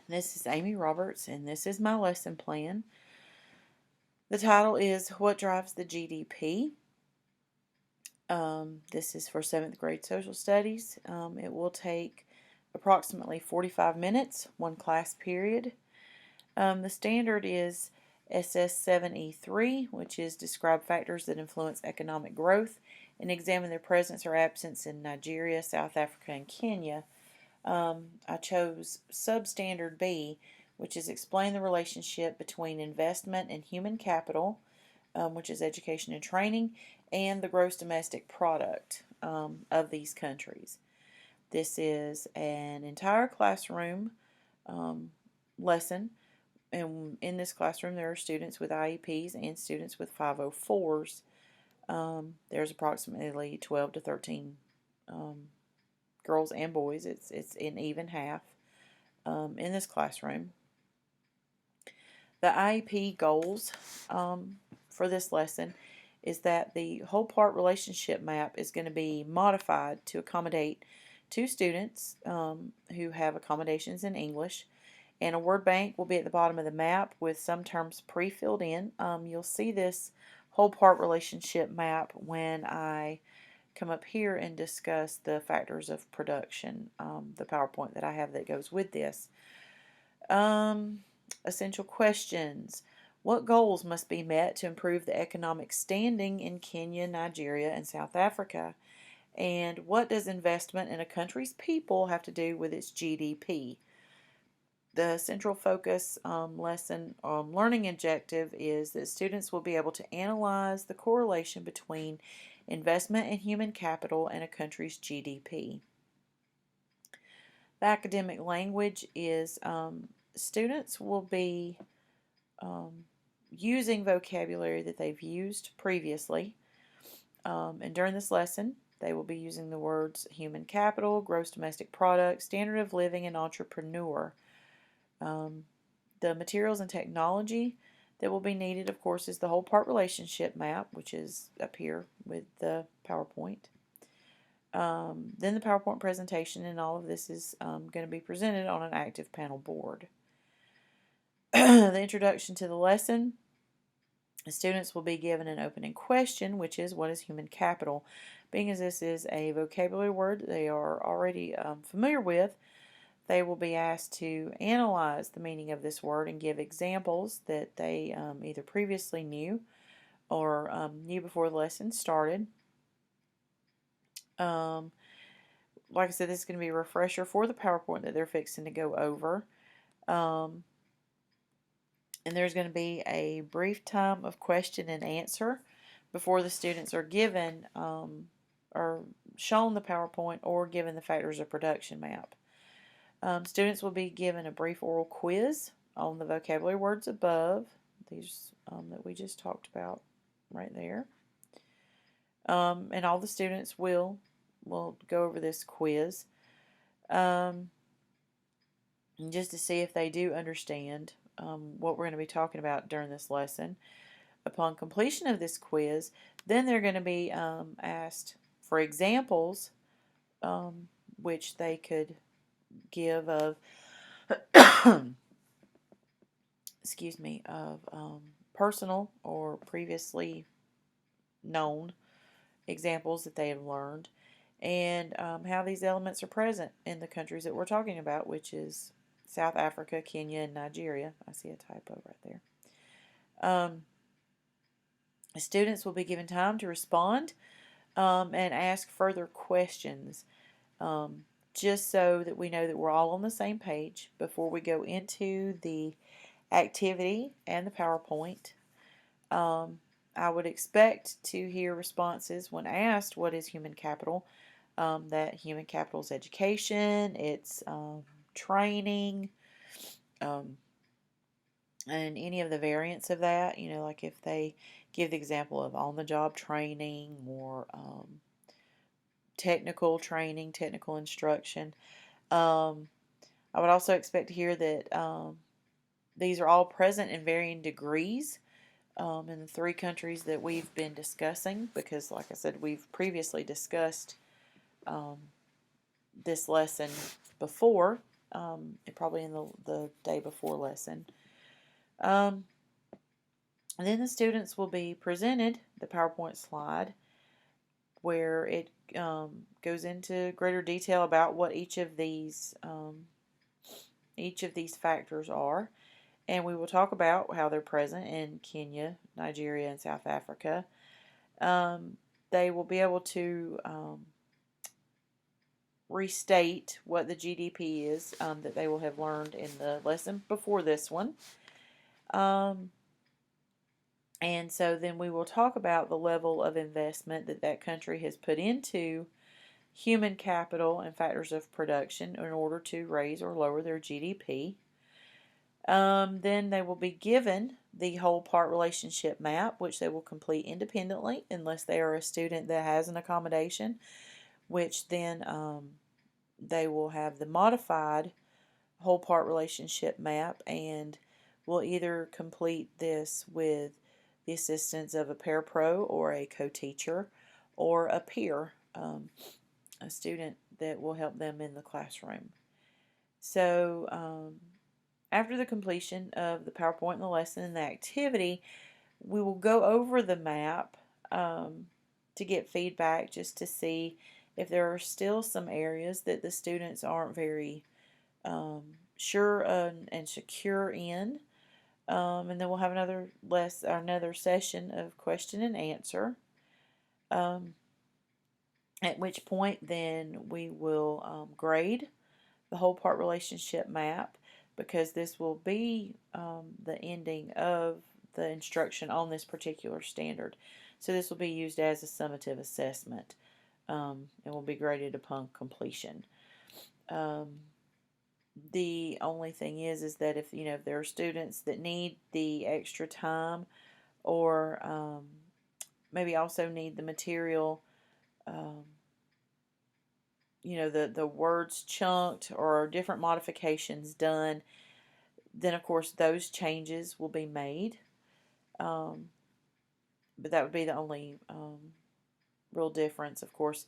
This is Amy Roberts, and this is my lesson plan. The title is What Drives the GDP? This is for 7th grade social studies. It will take approximately 45 minutes, one class period. The standard is SS7E3, which is describe factors that influence economic growth and examine their presence or absence in Nigeria, South Africa, and Kenya. I chose Substandard B, which is explain the relationship between investment and human capital, which is education and training, and the gross domestic product of these countries. This is an entire classroom lesson, and in this classroom there are students with IEPs and students with 504s. There's approximately 12 to 13 girls and boys. It's in even half in this classroom. The IEP goals for this lesson is that the whole part relationship map is going to be modified to accommodate 2 students who have accommodations in English, and a word bank will be at the bottom of the map with some terms pre-filled in. You'll see this whole part relationship map when I come up here and discuss the factors of production, the PowerPoint that I have that goes with this. Essential questions. What goals must be met to improve the economic standing in Kenya, Nigeria, and South Africa? And what does investment in a country's people have to do with its GDP? The central focus lesson learning objective is that students will be able to analyze the correlation between investment in human capital and a country's GDP. The academic language is students will be using vocabulary that they've used previously, and during this lesson they will be using the words human capital, gross domestic product, standard of living, and entrepreneur. The materials and technology that will be needed, of course, is the whole part relationship map, which is up here with the PowerPoint. Then the PowerPoint presentation, and all of this is going to be presented on an active panel board. The introduction to the lesson. The students will be given an opening question, which is, what is human capital? Being as this is a vocabulary word that they are already familiar with, they will be asked to analyze the meaning of this word and give examples that they either previously knew or knew before the lesson started. Like I said, this is going to be a refresher for the PowerPoint that they're fixing to go over. And there's going to be a brief time of question and answer before the students are given or shown the PowerPoint or given the factors of production map. Students will be given a brief oral quiz on the vocabulary words above, these that we just talked about right there. And all the students will go over this quiz just to see if they do understand what we're going to be talking about during this lesson. Upon completion of this quiz, then they're going to be asked for examples which they could give of excuse me, of personal or previously known examples that they have learned, and how these elements are present in the countries that we're talking about, which is South Africa, Kenya, and Nigeria. I see a typo right there. Students will be given time to respond and ask further questions, just so that we know that we're all on the same page before we go into the activity and the PowerPoint. I would expect to hear responses when asked what is human capital, that human capital is education, it's training, and any of the variants of that, like if they give the example of on-the-job training or technical training, technical instruction. I would also expect to hear that these are all present in varying degrees in the 3 countries that we've been discussing, because like I said, we've previously discussed this lesson before probably in the day before lesson. And then the students will be presented the PowerPoint slide where it goes into greater detail about what each of these factors are, and we will talk about how they're present in Kenya, Nigeria, and South Africa. They will be able to restate what the GDP is that they will have learned in the lesson before this one. And so then we will talk about the level of investment that that country has put into human capital and factors of production in order to raise or lower their GDP. Then they will be given the whole part relationship map, which they will complete independently unless they are a student that has an accommodation, which then they will have the modified whole part relationship map and will either complete this with the assistance of a parapro or a co-teacher or a peer, a student that will help them in the classroom. So after the completion of the PowerPoint and the lesson and the activity, we will go over the map to get feedback, just to see if there are still some areas that the students aren't very sure and secure in. And then we'll have another session of question and answer. At which point then we will grade the whole part relationship map, because this will be the ending of the instruction on this particular standard. So this will be used as a summative assessment and will be graded upon completion. The only thing is that if there are students that need the extra time, or maybe also need the material, the words chunked or different modifications done, then of course those changes will be made. But that would be the only real difference. Of course,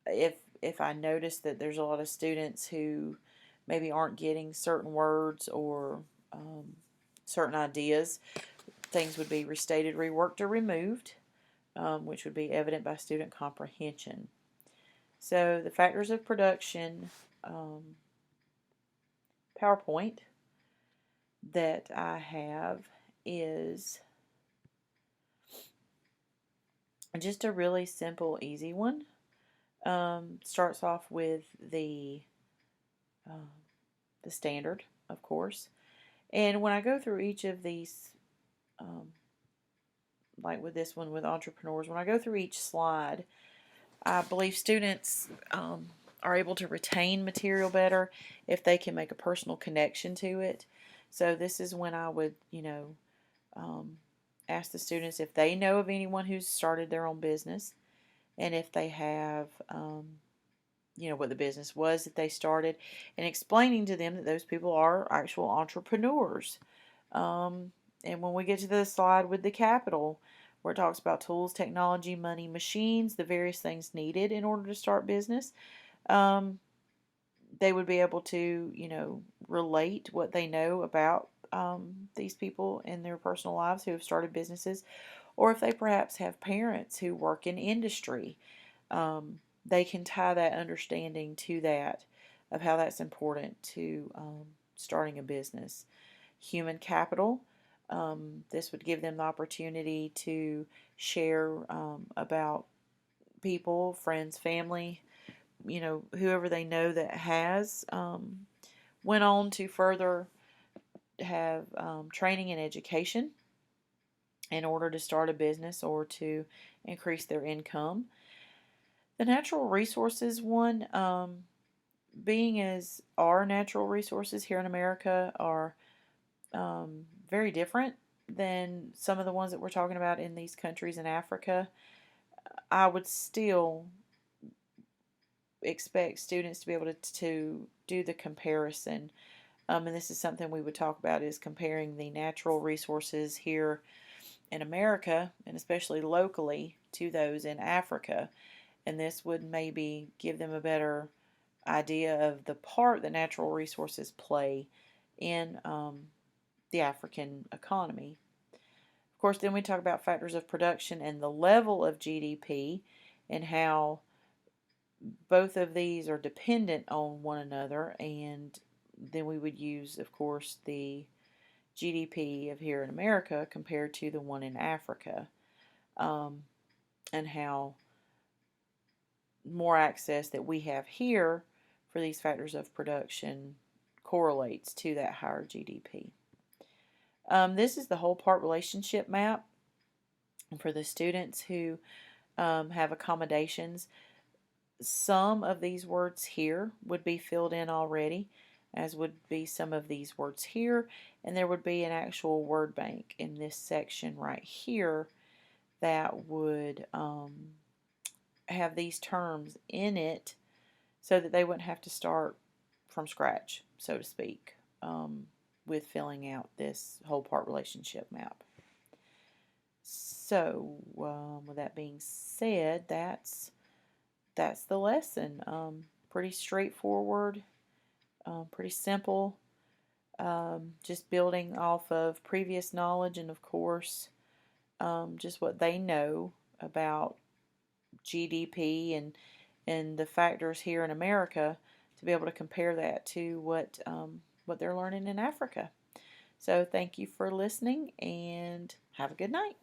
if I notice that there's a lot of students who maybe aren't getting certain words or certain ideas, things would be restated, reworked, or removed, which would be evident by student comprehension. So the factors of production PowerPoint that I have is just a really simple, easy one. Starts off with the standard, of course. And when I go through each of these, like with this one with entrepreneurs, when I go through each slide, I believe students are able to retain material better if they can make a personal connection to it. So this is when I would, ask the students if they know of anyone who's started their own business, and if they have, what the business was that they started, and explaining to them that those people are actual entrepreneurs. And when we get to the slide with the capital, where it talks about tools, technology, money, machines, the various things needed in order to start business, they would be able to, relate what they know about these people in their personal lives who have started businesses, or if they perhaps have parents who work in industry, they can tie that understanding to that, of how that's important to starting a business. Human capital, this would give them the opportunity to share about people, friends, family, whoever they know that has went on to further have training and education in order to start a business or to increase their income. The natural resources one, being as our natural resources here in America are very different than some of the ones that we're talking about in these countries in Africa, I would still expect students to be able to do the comparison. And this is something we would talk about, is comparing the natural resources here in America, and especially locally, to those in Africa. And this would maybe give them a better idea of the part that natural resources play in the African economy. Of course, then we talk about factors of production and the level of GDP and how both of these are dependent on one another, and then we would use, of course, the GDP of here in America compared to the one in Africa, and how more access that we have here for these factors of production correlates to that higher GDP. This is the whole part relationship map for the students who have accommodations. Some of these words here would be filled in already, as would be some of these words here, and there would be an actual word bank in this section right here that would have these terms in it so that they wouldn't have to start from scratch, so to speak, with filling out this whole part relationship map. So, with that being said, that's the lesson. Pretty straightforward, pretty simple, just building off of previous knowledge and, of course, just what they know about GDP and the factors here in America to be able to compare that to what they're learning in Africa. So thank you for listening and have a good night.